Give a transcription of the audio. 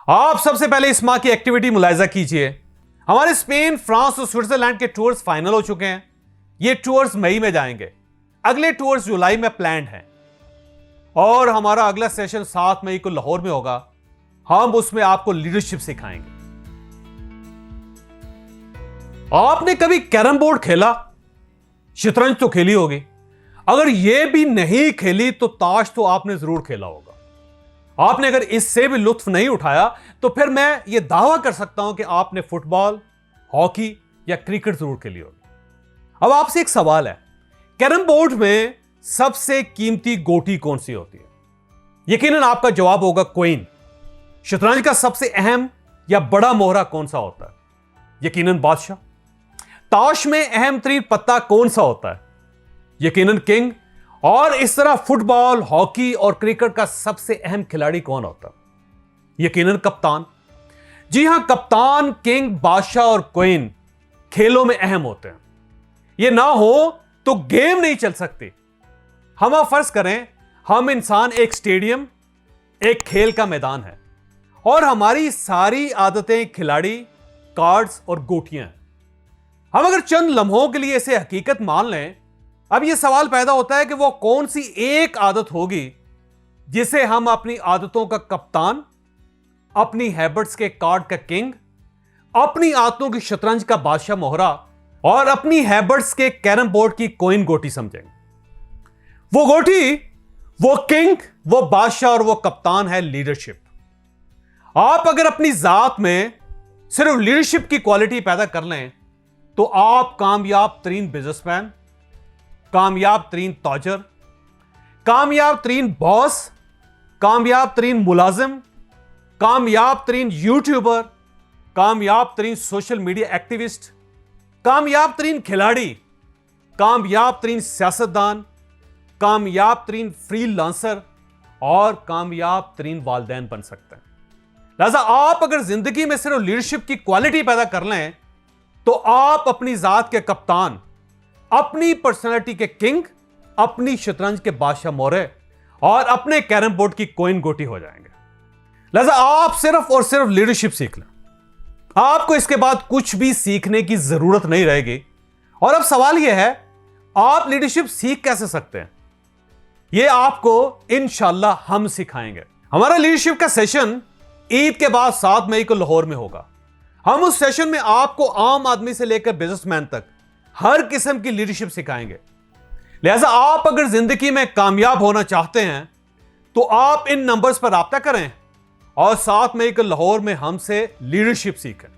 आप सबसे पहले इस माह की एक्टिविटी मुलाहिजा कीजिए। हमारे स्पेन, फ्रांस और स्विट्जरलैंड के टूर्स फाइनल हो चुके हैं। ये टूर्स मई में जाएंगे, अगले टूर्स जुलाई में प्लान्ड हैं और हमारा अगला सेशन 7 मई को लाहौर में होगा। हम उसमें आपको लीडरशिप सिखाएंगे। आपने कभी कैरम बोर्ड खेला? शतरंज तो खेली होगी। अगर यह भी नहीं खेली तो ताश तो आपने जरूर खेला होगा। आपने अगर इससे भी लुत्फ नहीं उठाया तो फिर मैं यह दावा कर सकता हूं कि आपने फुटबॉल, हॉकी या क्रिकेट जरूर खेली होगी। अब आपसे एक सवाल है, कैरम बोर्ड में सबसे कीमती गोटी कौन सी होती है? यकीनन आपका जवाब होगा क्वीन। शतरंज का सबसे अहम या बड़ा मोहरा कौन सा होता है? यकीनन बादशाह। ताश में अहम तरीन पत्ता कौन सा होता है? यकीनन किंग। और इस तरह फुटबॉल, हॉकी और क्रिकेट का सबसे अहम खिलाड़ी कौन होता है? यकीनन कप्तान। जी हां, कप्तान, किंग, बादशाह और क्वीन खेलों में अहम होते हैं। यह ना हो तो गेम नहीं चल सकती। हम आप फर्ज करें, हम इंसान एक स्टेडियम, एक खेल का मैदान है और हमारी सारी आदतें खिलाड़ी, कार्ड्स और गोटियां हैं। हम अगर चंद लम्हों के लिए इसे हकीकत मान लें, अब यह सवाल पैदा होता है कि वो कौन सी एक आदत होगी जिसे हम अपनी आदतों का कप्तान, अपनी हैबिट्स के कार्ड का किंग, अपनी आदतों की शतरंज का बादशाह मोहरा और अपनी हैबिट्स के कैरम बोर्ड की कोइन गोटी समझेंगे। वो गोटी, वो किंग, वो बादशाह और वो कप्तान है लीडरशिप। आप अगर अपनी जात में सिर्फ लीडरशिप की क्वालिटी पैदा कर लें तो आप कामयाब तरीन बिजनेसमैन, कामयाब तरीन ताजर, कामयाब तरीन बॉस, कामयाब तरीन मुलाजिम, कामयाब तरीन यूट्यूबर, कामयाब तरीन सोशल मीडिया एक्टिविस्ट, कामयाब तरीन खिलाड़ी, कामयाब तरीन सियासतदान, कामयाब तरीन फ्रीलांसर और कामयाब तरीन वालिदैन बन सकते हैं। लिहाजा आप अगर जिंदगी में सिर्फ लीडरशिप की क्वालिटी पैदा कर लें तो आप अपनी जात के कप्तान, अपनी पर्सनालिटी के किंग, अपनी शतरंज के बादशाह मोहरे और अपने कैरम बोर्ड की कोइन गोटी हो जाएंगे। लिहाजा आप सिर्फ और सिर्फ लीडरशिप सीख लें। आपको इसके बाद कुछ भी सीखने की जरूरत नहीं रहेगी। और अब सवाल यह है, आप लीडरशिप सीख कैसे सकते हैं? यह आपको इंशाअल्लाह हम सिखाएंगे। हमारा लीडरशिप का सेशन ईद के बाद 7 मई को लाहौर में होगा। हम उस सेशन में आपको आम आदमी से लेकर बिजनेसमैन तक हर किस्म की लीडरशिप सिखाएंगे। लिहाजा आप अगर जिंदगी में कामयाब होना चाहते हैं तो आप इन नंबर्स पर राब्ता करें और 7 मई को लाहौर में हमसे लीडरशिप सीखें।